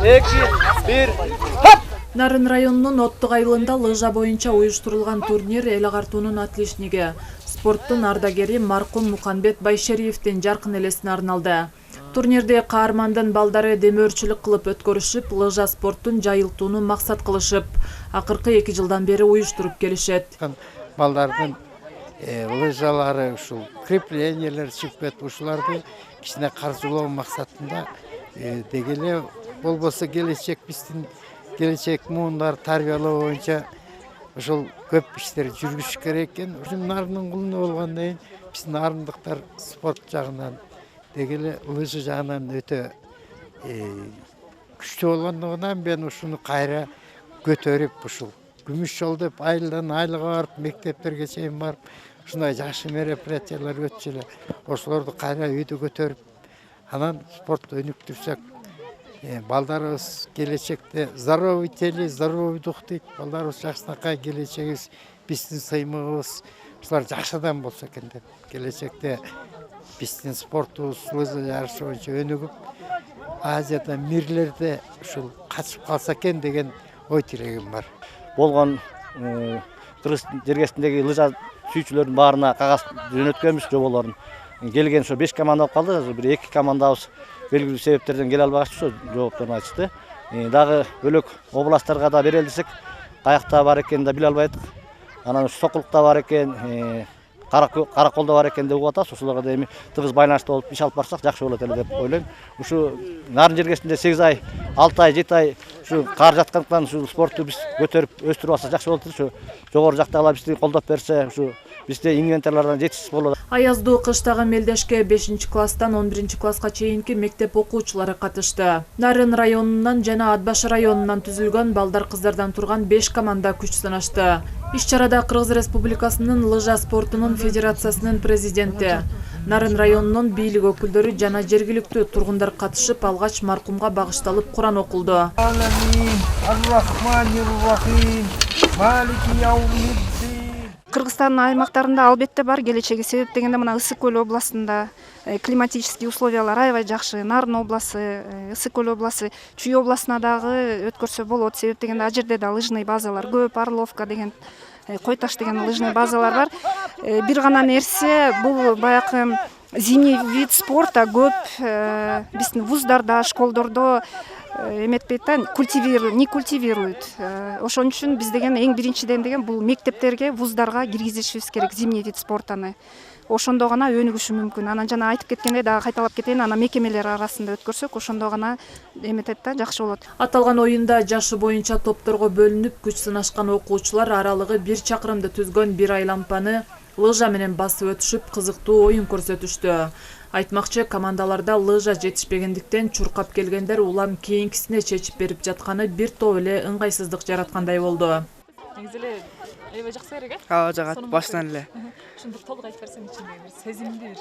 2, 1, Нарын районунун Оттук айылында лыжа боюнча уюштурулган турнир эл агартуунун отличниги. Спорттун ардагери маркум Муканбет Байшериевдин жаркын элесине арналды. Турнирде каармандын балдары демөөрчүлүк кылып өткөрүшүп, лыжа спорттун жайылтууну максат кылышып, акыркы 2 жылдан бери уюштуруп келишет. Балдардын лыжалары ушул креплениялар чыкпет, ушуларды кичине каржылоо максатында дегеле болбосо келечек муундар тарбиялоо боюнча ушул көп иштер жүргүзүш керек экен. Ушул нарынын кулуна болгондон кийин биздин арындыктар спорт жагынан дегеле лыжа жагынан өтө күчтүү болгондугунан мен ушуну кайра көтөрүп ушул күмүш жол деп айылдан айылга барып мектептерге чейин барып ушундай жакшы мероприятиялар өтчү эле. Ошолорду кайра үйдө көтөрүп анан спортто өнүктүрсөк балдарыбыз келечекте здоровый теле, здоровый дух дейт. Балдарыбыз жакшынакай келечегибиз, биздин сыймыгыбыз ушулар жакшы адам болсо экен деп. Келечекте биздин спортубуз лыжа жарышы боюнча өнүгүп, Азияда, мирлерде ушул катышып калса экен деген ой тилегим бар. болгон Кыргыз жергесиндеги лыжа сүйүүчүлөрдүн баарына кагаз жөнөткөнбүз жоболорун. Келген ошо 5 команда болуп калды. Бир 2 командабыз белгилүү себептерден келе албагачы ошо жоопторун айтышты. Дагы бөлөк областтарга да берели десек, каякта бар экенин да биле албайдык. Анан Сокулукта бар экен, Караколдо бар экен деп угуп атабыз. Ошолорго да эми тыгыз байланышта болуп иш алып барсак жакшы болот эле деп ойлойм. Ушу нарын жергесинде 8 ай, 6 ай, 7 ай ушу кар жаткандыктан ушу спортту биз көтөрүп өстүрүп алсак жакшы болот. Ушу жогору жактагылар бизди колдоп берсе, ушу бизде инвентарлардан жетишсиз болот. Аяздуу кыштагы мелдешке 5-класстан 11-класска чейинки мектеп окуучулары катышты. Нарын районунан жана Атбаш районунан түзүлгөн балдар-кыздардан турган 5 команда күч сынашты. Иш чарада Кыргыз Республикасынын лыжа спортунун федерациясынын президенти, Нарын районунун бийлик өкүлдөрү жана жергиликтүү тургундар катышып, алгач маркумга багышталып Куран окулду. Кыргызстандын аймактарында албетте бар келечеги, себеп дегенде мына Ысык көл областында климатический условиялар аябай жакшы. Нарын обласы, Ысык көл обласы, Чүй областына дагы өткөрсө болот. Себеп дегенде ал жерде да лыжный базалар көп, Орловка деген, Кой таш деген лыжный базалар бар. Бир гана нерсе, бул баягы зимний вид спорта көп биздин вуздарда, школдордо эметпейт да, не культивируют. Ошон үчүн биз деген эң биринчиден деген бул мектептерге, вуздарга киргизишибиз керек зимний вид спортаны. Ошондо гана өнүгүшү мүмкүн. Анан жана айтып кеткендей дагы кайталап кетейин, ана мекемелер арасында өткөрсөк, ошондо гана эметет да, жакшы болот. Аталган оюнда жашы боюнча топторго бөлүнүп күч сынашкан окуучулар аралыгы 1 чакырымды түзгөн бир айлампаны лыжа менен басып өтүшүп, кызыктуу оюн көрсөтүштү. Айтмакчы, командаларда лыжа жетишпегендиктен чуркап келгендер улам кийинкисине чечип берип жатканы бир топ эле ыңгайсыздык жараткандай болду. Негизи эле аябай жакшы керек э? Ооба, жагат башынан эле. Ушуну бир толук айтып берсең ичинде бир сезимдүү бир.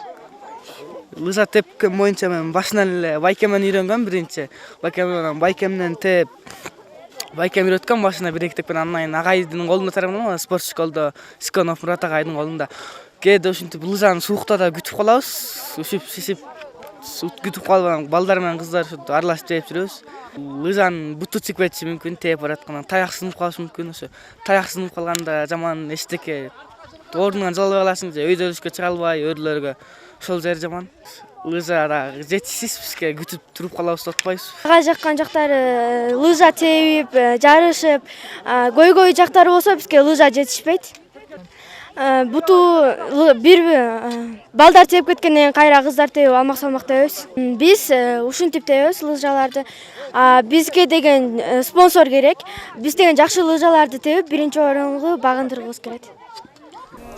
Лыжа тепкен боюнча мен башынан эле байкемден үйрөнгөм биринчи. Байкемден теп байкем үйрөткөм башына 1-2 тепкен, андан кийин агайдын колунда тарабынан спорт школдо Сиконов Мурат агайдын колунда. Кээде ушинтип лыжаны суукта да күтүп калабыз. Ушуп шишип күтүп калып балдар менен кыздар аралашып тээп жүрөбүз. Лыжанын буту чыгып кетиши мүмкүн, тээп бараткандан таяк сынып калышы мүмкүн. Ошо таяк сынып калганда жаман эчтеке ордуңан жала албай каласың же өйдөлүшкө чыга албай өрлөргө. Ошол жер жаман. Лыжада жетишсиз бизге күтүп туруп калабыз деп атпайбыз. Ага жаккан жактары лыжа тебип, жарышып, көйгөй жактары болсо бизге лыжа жетишпейт. Буту бир балдар теп кеткенден кайра кыздар тебип алмак салмак тебебиз. Биз ушинтип тебебиз лыжаларды. Бизге деген спонсор керек. Биз деген жакшы лыжаларды тебип биринчи орунга багындырыбыз керек.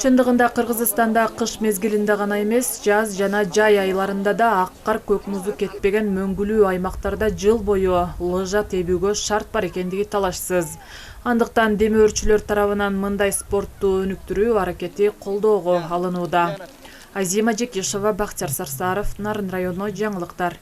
Чындыгында Кыргызстанда кыш мезгилинде гана эмес, жаз жана жай айларында да ак кар көк музу кетпеген мөңгүлүү аймактарда жыл бою лыжа тебүүгө шарт бар экендиги талашсыз. Андыктан демөөрчүлөр тарабынан мындай спортту өнүктүрүү аракети колдоого алынууда. Азима Жекишева, Бактияр Сарсаров, Нарын району жаңылыктар.